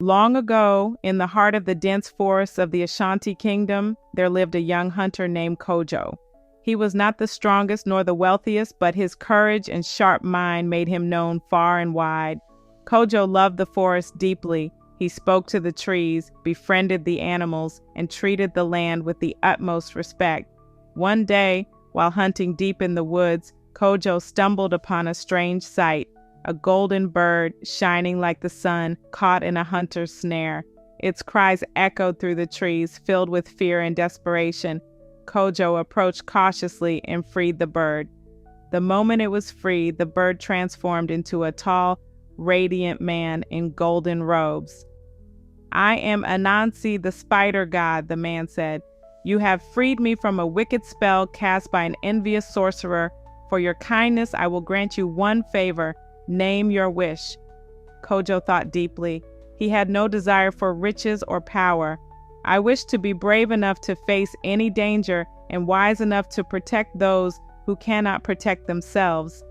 Long ago, in the heart of the dense forests of the Ashanti Kingdom, there lived a young hunter named Cojo. He was not the strongest nor the wealthiest, but his courage and sharp mind made him known far and wide. Cojo loved the forest deeply. He spoke to the trees, befriended the animals, and treated the land with the utmost respect. One day, while hunting deep in the woods, Cojo stumbled upon a strange sight. A golden bird, shining like the sun, caught in a hunter's snare. Its cries echoed through the trees, filled with fear and desperation. Cojo approached cautiously and freed the bird. The moment it was free, the bird transformed into a tall, radiant man in golden robes. "I am Anansi, the spider god," the man said. "You have freed me from a wicked spell cast by an envious sorcerer. For your kindness, I will grant you one favor. Name your wish." Cojo thought deeply. He had no desire for riches or power. "I wish to be brave enough to face any danger and wise enough to protect those who cannot protect themselves."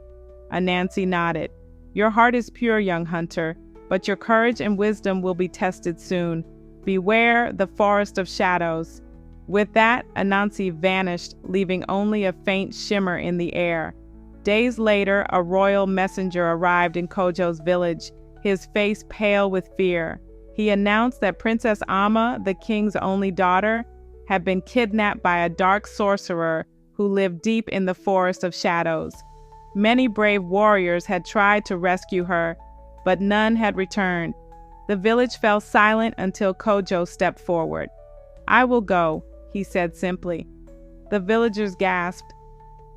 Anansi nodded. "Your heart is pure, young hunter, but your courage and wisdom will be tested soon. Beware the forest of shadows." With that, Anansi vanished, leaving only a faint shimmer in the air. Days later, a royal messenger arrived in Cojo's village, his face pale with fear. He announced that Princess Amma, the king's only daughter, had been kidnapped by a dark sorcerer who lived deep in the forest of shadows. Many brave warriors had tried to rescue her, but none had returned. The village fell silent until Cojo stepped forward. "I will go," he said simply. The villagers gasped.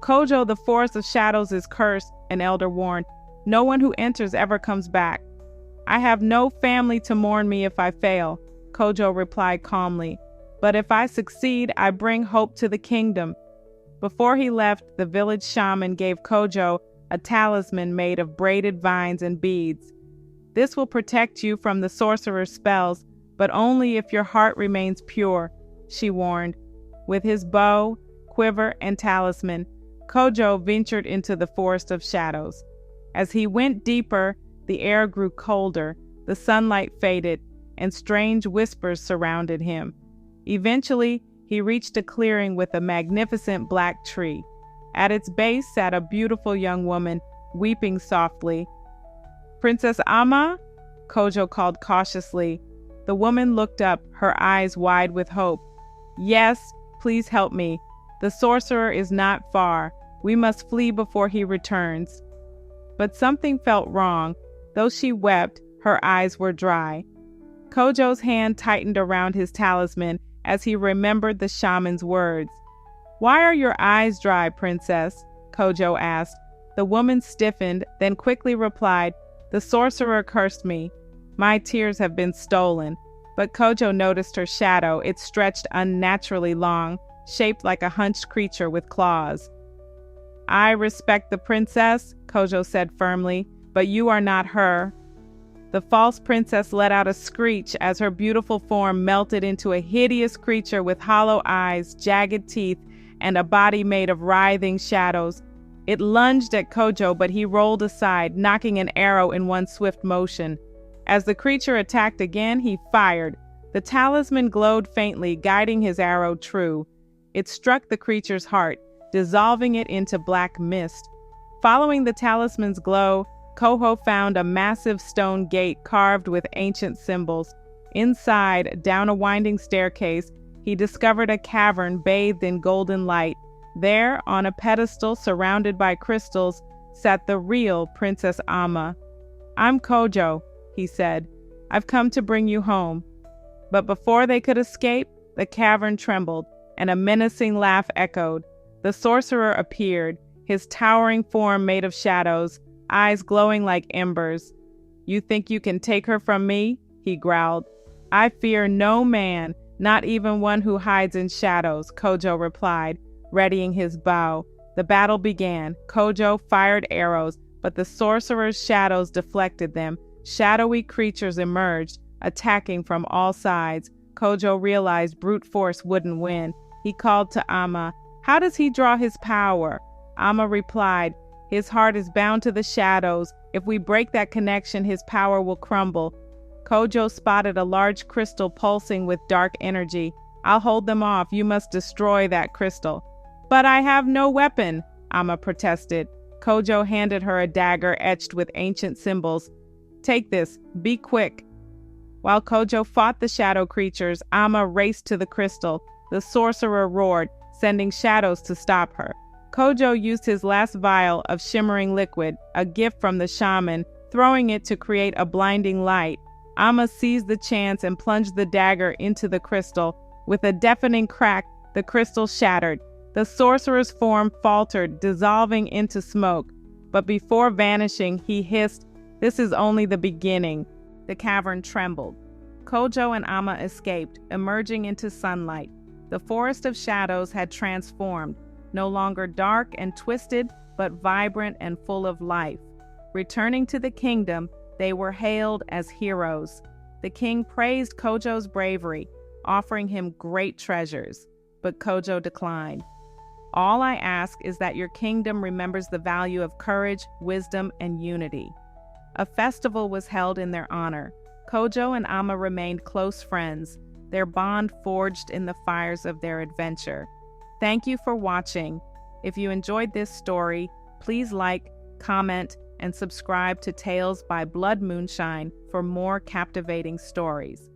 "Cojo, the forest of shadows is cursed," an elder warned. "No one who enters ever comes back." "I have no family to mourn me if I fail," Cojo replied calmly. "But if I succeed, I bring hope to the kingdom." Before he left, the village shaman gave Cojo a talisman made of braided vines and beads. "This will protect you from the sorcerer's spells, but only if your heart remains pure," she warned. With his bow, quiver, and talisman, Cojo ventured into the forest of shadows. As he went deeper, the air grew colder, the sunlight faded, and strange whispers surrounded him. Eventually, he reached a clearing with a magnificent black tree. At its base sat a beautiful young woman, weeping softly. "Princess Amma?" Cojo called cautiously. The woman looked up, her eyes wide with hope. "Yes, please help me. The sorcerer is not far. We must flee before he returns." But something felt wrong. Though she wept, her eyes were dry. Cojo's hand tightened around his talisman as he remembered the shaman's words. "Why are your eyes dry, princess?" Cojo asked. The woman stiffened, then quickly replied, "The sorcerer cursed me. My tears have been stolen." But Cojo noticed her shadow. It stretched unnaturally long, shaped like a hunched creature with claws. "I respect the princess," Cojo said firmly, "but you are not her." The false princess let out a screech as her beautiful form melted into a hideous creature with hollow eyes, jagged teeth, and a body made of writhing shadows. It lunged at Cojo, but he rolled aside, knocking an arrow in one swift motion. As the creature attacked again, he fired. The talisman glowed faintly, guiding his arrow true. It struck the creature's heart, dissolving it into black mist. Following the talisman's glow, Cojo found a massive stone gate carved with ancient symbols. Inside, down a winding staircase, he discovered a cavern bathed in golden light. There, on a pedestal surrounded by crystals, sat the real Princess Amma. "I'm Cojo," he said. "I've come to bring you home." But before they could escape, the cavern trembled, and a menacing laugh echoed. The sorcerer appeared, his towering form made of shadows, eyes glowing like embers. "You think you can take her from me?" he growled. "I fear no man, not even one who hides in shadows," Cojo replied, readying his bow. The battle began. Cojo fired arrows, but the sorcerer's shadows deflected them. Shadowy creatures emerged, attacking from all sides. Cojo realized brute force wouldn't win. He called to Amma. "How does he draw his power?" Amma replied, "His heart is bound to the shadows. If we break that connection, his power will crumble." Cojo spotted a large crystal pulsing with dark energy. "I'll hold them off. You must destroy that crystal." "But I have no weapon," Amma protested. Cojo handed her a dagger etched with ancient symbols. "Take this. Be quick." While Cojo fought the shadow creatures, Amma raced to the crystal. The sorcerer roared, sending shadows to stop her. Cojo used his last vial of shimmering liquid, a gift from the shaman, throwing it to create a blinding light. Amma seized the chance and plunged the dagger into the crystal. With a deafening crack, the crystal shattered. The sorcerer's form faltered, dissolving into smoke. But before vanishing, he hissed, "This is only the beginning." The cavern trembled. Cojo and Amma escaped, emerging into sunlight. The forest of shadows had transformed, no longer dark and twisted, but vibrant and full of life. Returning to the kingdom, they were hailed as heroes. The king praised Cojo's bravery, offering him great treasures, but Cojo declined. "All I ask is that your kingdom remembers the value of courage, wisdom, and unity." A festival was held in their honor. Cojo and Amma remained close friends, their bond forged in the fires of their adventure. Thank you for watching. If you enjoyed this story, please like, comment, and subscribe to Tales by Blood Moonshine for more captivating stories.